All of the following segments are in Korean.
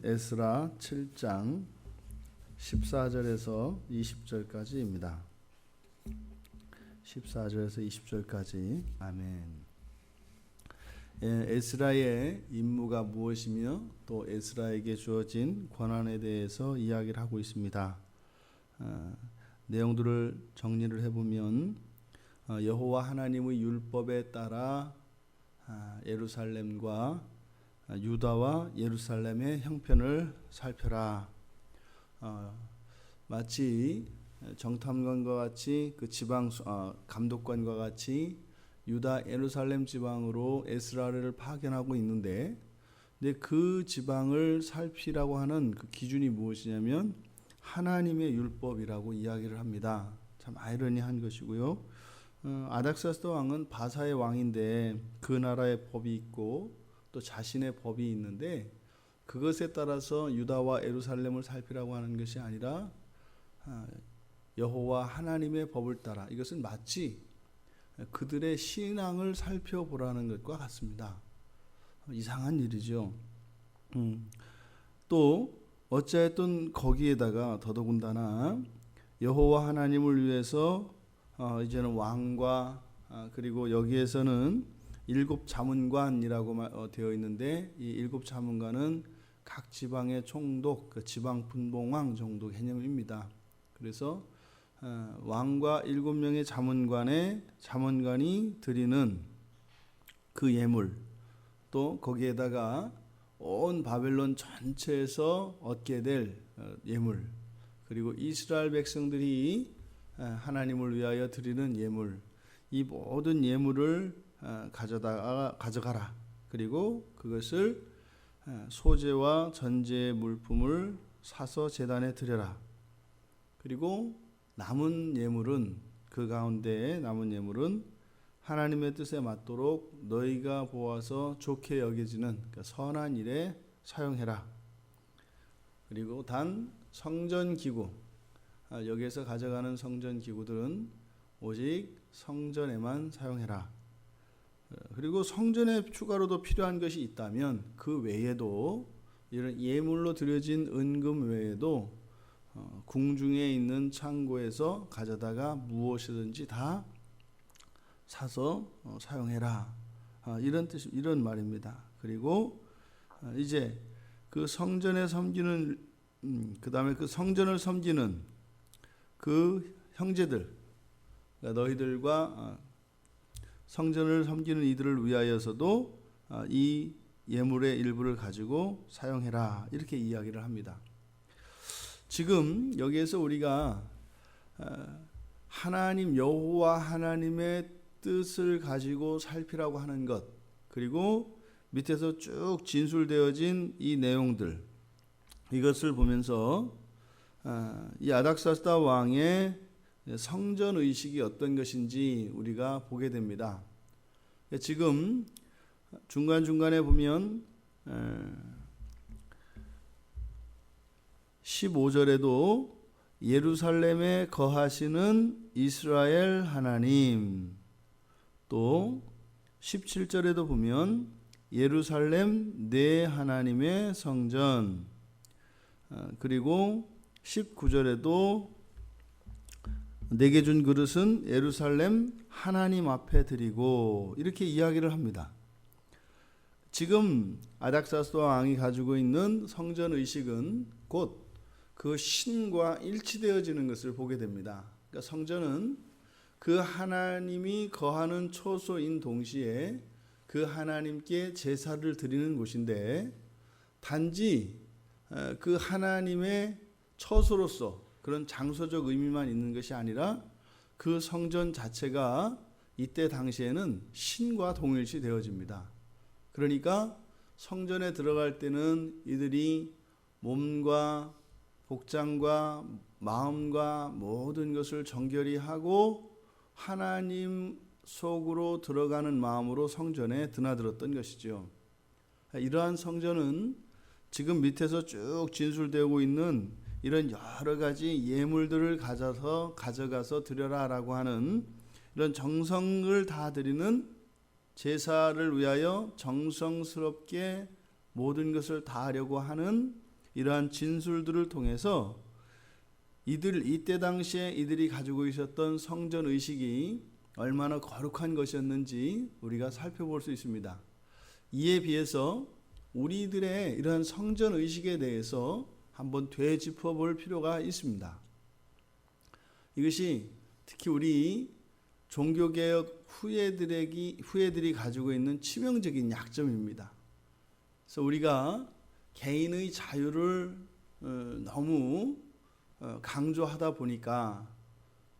에스라 7장 14절에서 20절까지입니다. 14절에서 20절까지. 아멘. 에스라의 임무가 무엇이며 또 에스라에게 주어진 권한에 대해서 이야기를 하고 있습니다. 내용들을 정리를 해보면 여호와 하나님의 율법에 따라 예루살렘과 유다와 예루살렘의 형편을 살펴라. 마치 정탐관과 같이 그 지방 감독관과 같이 유다 예루살렘 지방으로 에스라를 파견하고 있는데, 근데 그 지방을 살피라고 하는 그 기준이 무엇이냐면 하나님의 율법이라고 이야기를 합니다. 참 아이러니한 것이고요. 아닥사스다 왕은 바사의 왕인데 그 나라의 법이 있고 또 자신의 법이 있는데, 그것에 따라서 유다와 예루살렘을 살피라고 하는 것이 아니라 여호와 하나님의 법을 따라, 이것은 마치 그들의 신앙을 살펴보라는 것과 같습니다. 이상한 일이죠. 또 어찌하였든 거기에다가 더더군다나 여호와 하나님을 위해서 이제는 왕과 그리고 여기에서는 7 자문관이라고 되어 있는데, 이 7 자문관은 각 지방의 총독, 그 지방 분봉왕 정도 개념입니다. 그래서 왕과 7명의 자문관이 드리는 그 예물, 또 거기에다가 온 바벨론 전체에서 얻게 될 예물, 그리고 이스라엘 백성들이 하나님을 위하여 드리는 예물, 이 모든 예물을 가져가라. 그리고 그것을 소재와 전제의 물품을 사서 제단에 드려라. 그리고 남은 예물은, 그 가운데 남은 예물은 하나님의 뜻에 맞도록 너희가 보아서 좋게 여겨지는 그러니까 선한 일에 사용해라. 그리고 단 성전 기구, 여기에서 가져가는 성전 기구들은 오직 성전에만 사용해라. 그리고 성전에 추가로도 필요한 것이 있다면 그 외에도, 이런 예물로 드려진 은금 외에도 궁중에 있는 창고에서 가져다가 무엇이든지 다 사서 사용해라. 이런 뜻, 이런 말입니다. 그리고 이제 그 성전에 섬기는, 그 다음에 그 성전을 섬기는 그 형제들, 그러니까 너희들과 성전을 섬기는 이들을 위하여서도 이 예물의 일부를 가지고 사용해라. 이렇게 이야기를 합니다. 지금 여기에서 우리가 하나님 여호와 하나님의 뜻을 가지고 살피라고 하는 것, 그리고 밑에서 쭉 진술되어진 이 내용들, 이것을 보면서 이 아닥사스다 왕의 성전 의식이 어떤 것인지 우리가 보게 됩니다. 지금 중간중간에 보면 15절에도 예루살렘에 거하시는 이스라엘 하나님, 또 17절에도 보면 예루살렘 내 하나님의 성전, 그리고 19절에도 내게 준 그릇은 예루살렘 하나님 앞에 드리고, 이렇게 이야기를 합니다. 지금 아닥사스다 왕이 가지고 있는 성전 의식은 곧 그 신과 일치되어지는 것을 보게 됩니다. 그러니까 성전은 그 하나님이 거하는 초소인 동시에 그 하나님께 제사를 드리는 곳인데, 단지 그 하나님의 처소로서 그런 장소적 의미만 있는 것이 아니라 그 성전 자체가 이때 당시에는 신과 동일시 되어집니다. 그러니까 성전에 들어갈 때는 이들이 몸과 복장과 마음과 모든 것을 정결히 하고 하나님 속으로 들어가는 마음으로 성전에 드나들었던 것이죠. 이러한 성전은 지금 밑에서 쭉 진술되고 있는 이런 여러 가지 예물들을 가져가서 드려라라고 하는 이런 정성을 다 드리는, 제사를 위하여 정성스럽게 모든 것을 다 하려고 하는 이러한 진술들을 통해서 이때 당시에 이들이 가지고 있었던 성전 의식이 얼마나 거룩한 것이었는지 우리가 살펴볼 수 있습니다. 이에 비해서 우리들의 이러한 성전 의식에 대해서 한번 되짚어 볼 필요가 있습니다. 이것이 특히 우리 종교개혁 후예들이 가지고 있는 치명적인 약점입니다. 그래서 우리가 개인의 자유를 너무 강조하다 보니까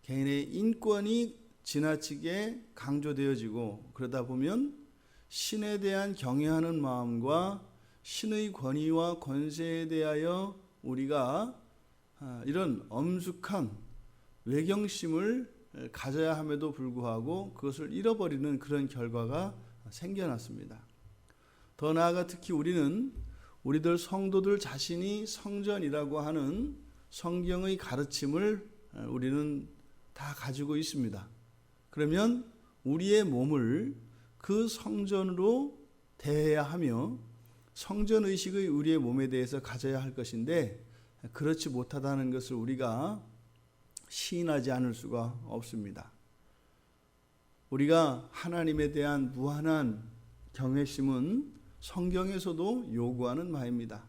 개인의 인권이 지나치게 강조되어지고, 그러다 보면 신에 대한 경외하는 마음과 신의 권위와 권세에 대하여 우리가 이런 엄숙한 외경심을 가져야 함에도 불구하고 그것을 잃어버리는 그런 결과가 생겨났습니다. 더 나아가 특히 우리들 성도들 자신이 성전이라고 하는 성경의 가르침을 우리는 다 가지고 있습니다. 그러면 우리의 몸을 그 성전으로 대해야 하며 성전의식의 우리의 몸에 대해서 가져야 할 것인데, 그렇지 못하다는 것을 우리가 시인하지 않을 수가 없습니다. 우리가 하나님에 대한 무한한 경외심은 성경에서도 요구하는 바입니다.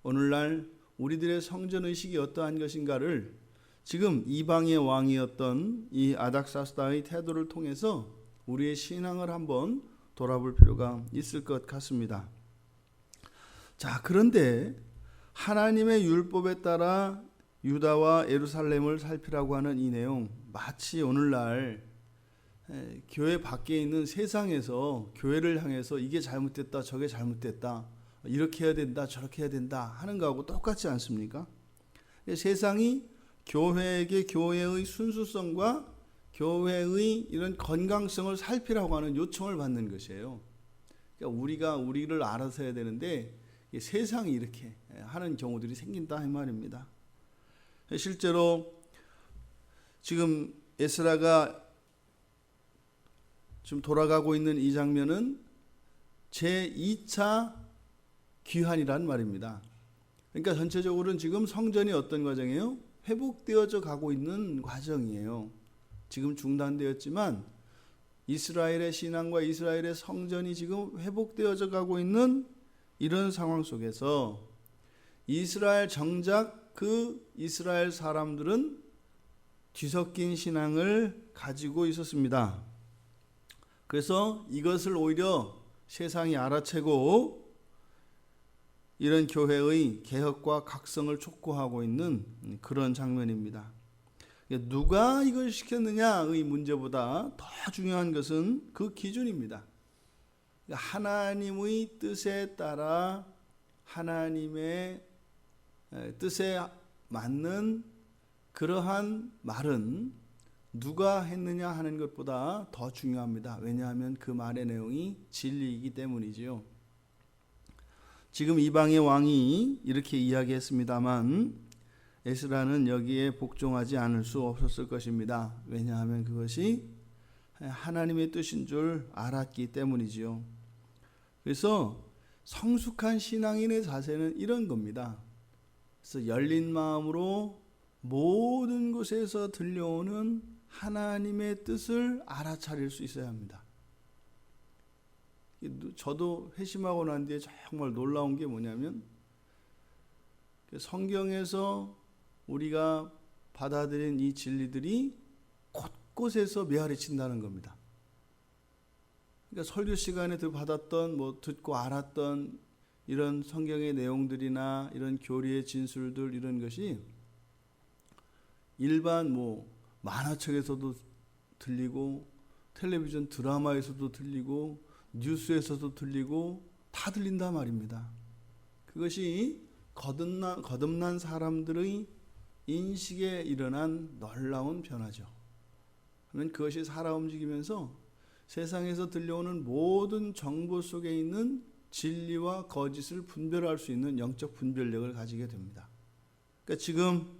오늘날 우리들의 성전의식이 어떠한 것인가를 지금 이방의 왕이었던 이 아닥사스다의 태도를 통해서 우리의 신앙을 한번 돌아볼 필요가 있을 것 같습니다. 자, 그런데 하나님의 율법에 따라 유다와 예루살렘을 살피라고 하는 이 내용, 마치 오늘날 교회 밖에 있는 세상에서 교회를 향해서 이게 잘못됐다, 저게 잘못됐다, 이렇게 해야 된다, 저렇게 해야 된다 하는 거하고 똑같지 않습니까? 세상이 교회에게 교회의 순수성과 교회의 이런 건강성을 살피라고 하는 요청을 받는 것이에요. 그러니까 우리가 우리를 알아서 해야 되는데 세상이 이렇게 하는 경우들이 생긴다 이 말입니다. 실제로 지금 에스라가 좀 돌아가고 있는 이 장면은 제2차 귀환이란 말입니다. 그러니까 전체적으로는 지금 성전이 어떤 과정이에요? 회복되어져 가고 있는 과정이에요. 지금 중단되었지만 이스라엘의 신앙과 이스라엘의 성전이 지금 회복되어져 가고 있는 이런 상황 속에서 정작 그 이스라엘 사람들은 뒤섞인 신앙을 가지고 있었습니다. 그래서 이것을 오히려 세상이 알아채고 이런 교회의 개혁과 각성을 촉구하고 있는 그런 장면입니다. 누가 이걸 시켰느냐의 문제보다 더 중요한 것은 그 기준입니다. 하나님의 뜻에 따라 하나님의 뜻에 맞는 그러한 말은 누가 했느냐 하는 것보다 더 중요합니다. 왜냐하면 그 말의 내용이 진리이기 때문이지요. 지금 이방의 왕이 이렇게 이야기했습니다만 에스라는 여기에 복종하지 않을 수 없었을 것입니다. 왜냐하면 그것이 하나님의 뜻인 줄 알았기 때문이지요. 그래서 성숙한 신앙인의 자세는 이런 겁니다. 그래서 열린 마음으로 모든 곳에서 들려오는 하나님의 뜻을 알아차릴 수 있어야 합니다. 저도 회심하고 난 뒤에 정말 놀라운 게 뭐냐면 성경에서 우리가 받아들인 이 진리들이 곳곳에서 메아리 친다는 겁니다. 그러니까 설교 시간에 받았던 듣고 알았던 이런 성경의 내용들이나 이런 교리의 진술들 이런 것이 일반 만화책에서도 들리고 텔레비전 드라마에서도 들리고 뉴스에서도 들리고 다 들린단 말입니다. 그것이 거듭난 사람들의 인식에 일어난 놀라운 변화죠. 그러면 그것이 살아 움직이면서 세상에서 들려오는 모든 정보 속에 있는 진리와 거짓을 분별할 수 있는 영적 분별력을 가지게 됩니다. 그러니까 지금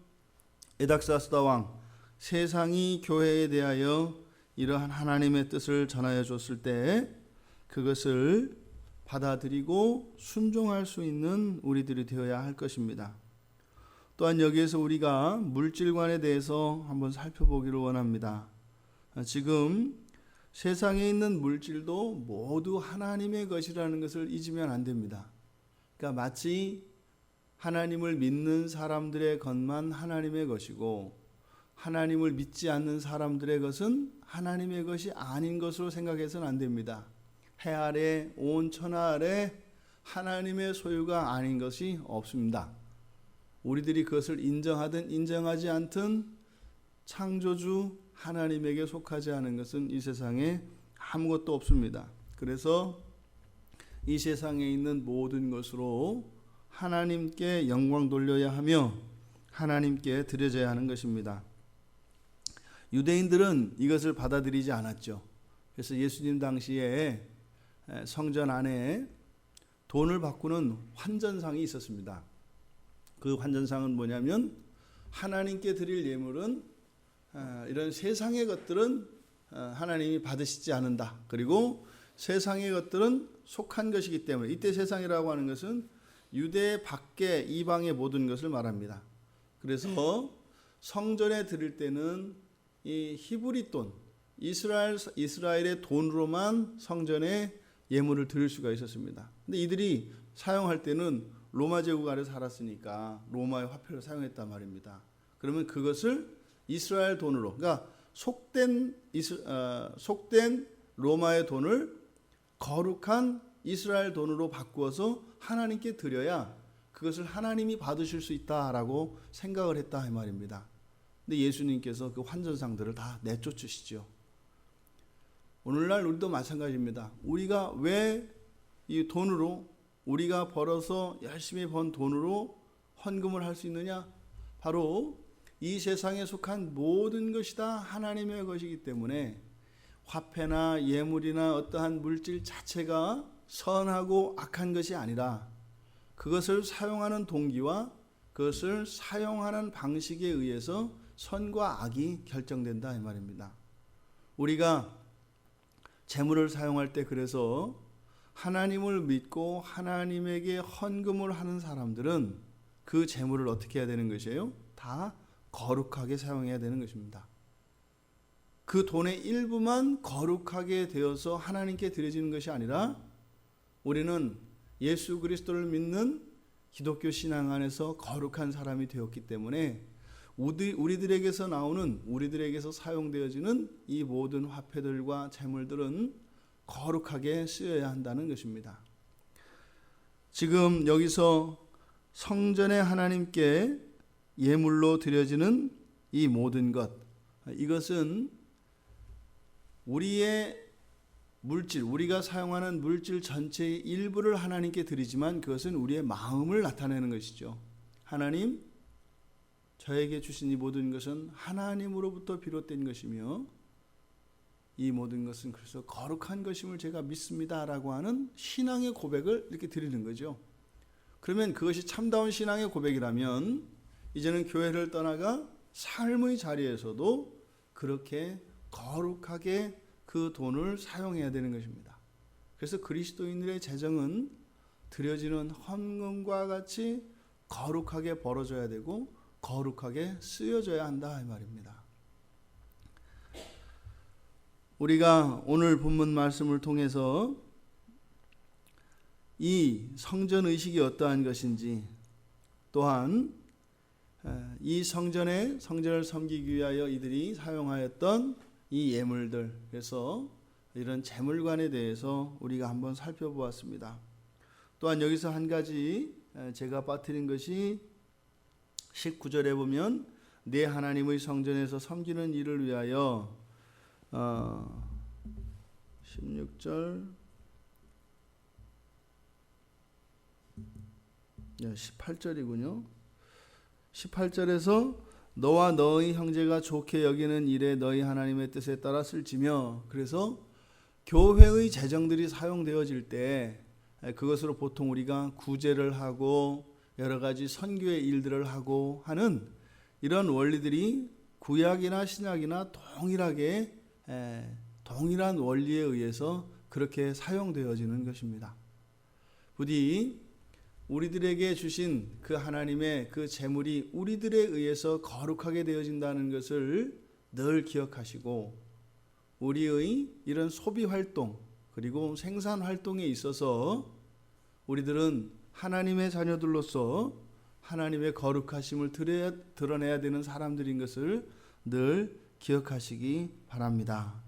에닥사스다 왕, 세상이 교회에 대하여 이러한 하나님의 뜻을 전하여 줬을 때 그것을 받아들이고 순종할 수 있는 우리들이 되어야 할 것입니다. 또한 여기에서 우리가 물질관에 대해서 한번 살펴보기를 원합니다. 지금 세상에 있는 물질도 모두 하나님의 것이라는 것을 잊으면 안 됩니다. 그러니까 마치 하나님을 믿는 사람들의 것만 하나님의 것이고 하나님을 믿지 않는 사람들의 것은 하나님의 것이 아닌 것으로 생각해서는 안 됩니다. 해 아래 온 천하 아래 하나님의 소유가 아닌 것이 없습니다. 우리들이 그것을 인정하든 인정하지 않든 창조주 하나님에게 속하지 않은 것은 이 세상에 아무것도 없습니다. 그래서 이 세상에 있는 모든 것으로 하나님께 영광 돌려야 하며 하나님께 드려져야 하는 것입니다. 유대인들은 이것을 받아들이지 않았죠. 그래서 예수님 당시에 성전 안에 돈을 바꾸는 환전상이 있었습니다. 그 환전상은 뭐냐면 하나님께 드릴 예물은 이런 세상의 것들은 하나님이 받으시지 않는다. 그리고 세상의 것들은 속한 것이기 때문에, 이때 세상이라고 하는 것은 유대 밖의 이방의 모든 것을 말합니다. 그래서 성전에 드릴 때는 이 히브리 돈, 이스라엘의 돈으로만 성전에 예물을 드릴 수가 있었습니다. 근데 이들이 사용할 때는 로마 제국 아래 살았으니까 로마의 화폐를 사용했단 말입니다. 그러면 그것을 이스라엘 돈으로, 그러니까 속된 로마의 돈을 거룩한 이스라엘 돈으로 바꾸어서 하나님께 드려야 그것을 하나님이 받으실 수 있다라고 생각을 했다 이 말입니다. 근데 예수님께서 그 환전상들을 다 내쫓으시죠. 오늘날 우리도 마찬가지입니다. 우리가 왜 이 돈으로, 우리가 벌어서 열심히 번 돈으로 헌금을 할 수 있느냐? 바로 이 세상에 속한 모든 것이 다 하나님의 것이기 때문에 화폐나 예물이나 어떠한 물질 자체가 선하고 악한 것이 아니라 그것을 사용하는 동기와 그것을 사용하는 방식에 의해서 선과 악이 결정된다 이 말입니다. 우리가 재물을 사용할 때 그래서 하나님을 믿고 하나님에게 헌금을 하는 사람들은 그 재물을 어떻게 해야 되는 것이에요? 다 거룩하게 사용해야 되는 것입니다. 그 돈의 일부만 거룩하게 되어서 하나님께 드려지는 것이 아니라 우리는 예수 그리스도를 믿는 기독교 신앙 안에서 거룩한 사람이 되었기 때문에 우리들에게서 나오는, 우리들에게서 사용되어지는 이 모든 화폐들과 재물들은 거룩하게 쓰여야 한다는 것입니다. 지금 여기서 성전에 하나님께 예물로 드려지는 이 모든 것, 이것은 우리의 물질, 우리가 사용하는 물질 전체의 일부를 하나님께 드리지만 그것은 우리의 마음을 나타내는 것이죠. 하나님, 저에게 주신 이 모든 것은 하나님으로부터 비롯된 것이며 이 모든 것은 그래서 거룩한 것임을 제가 믿습니다라고 하는 신앙의 고백을 이렇게 드리는 거죠. 그러면 그것이 참다운 신앙의 고백이라면 이제는 교회를 떠나가 삶의 자리에서도 그렇게 거룩하게 그 돈을 사용해야 되는 것입니다. 그래서 그리스도인들의 재정은 드려지는 헌금과 같이 거룩하게 벌어져야 되고 거룩하게 쓰여져야 한다 이 말입니다. 우리가 오늘 본문 말씀을 통해서 이 성전 의식이 어떠한 것인지, 또한 이 성전을 섬기기 위하여 이들이 사용하였던 이 예물들, 그래서 이런 재물관에 대해서 우리가 한번 살펴보았습니다. 또한 여기서 한 가지 제가 빠뜨린 것이 19절에 보면 내 하나님의 성전에서 섬기는 일을 위하여 16절 18절이군요. 18절에서 너와 너의 형제가 좋게 여기는 일에 너희 하나님의 뜻에 따라 쓸지며, 그래서 교회의 재정들이 사용되어질 때 그것으로 보통 우리가 구제를 하고 여러 가지 선교의 일들을 하고 하는 이런 원리들이 구약이나 신약이나 동일한 원리에 의해서 그렇게 사용되어지는 것입니다. 부디 우리들에게 주신 그 하나님의 그 재물이 우리들에 의해서 거룩하게 되어진다는 것을 늘 기억하시고, 우리의 이런 소비 활동 그리고 생산 활동에 있어서 우리들은 하나님의 자녀들로서 하나님의 거룩하심을 드러내야 되는 사람들인 것을 늘 기억하시기 바랍니다.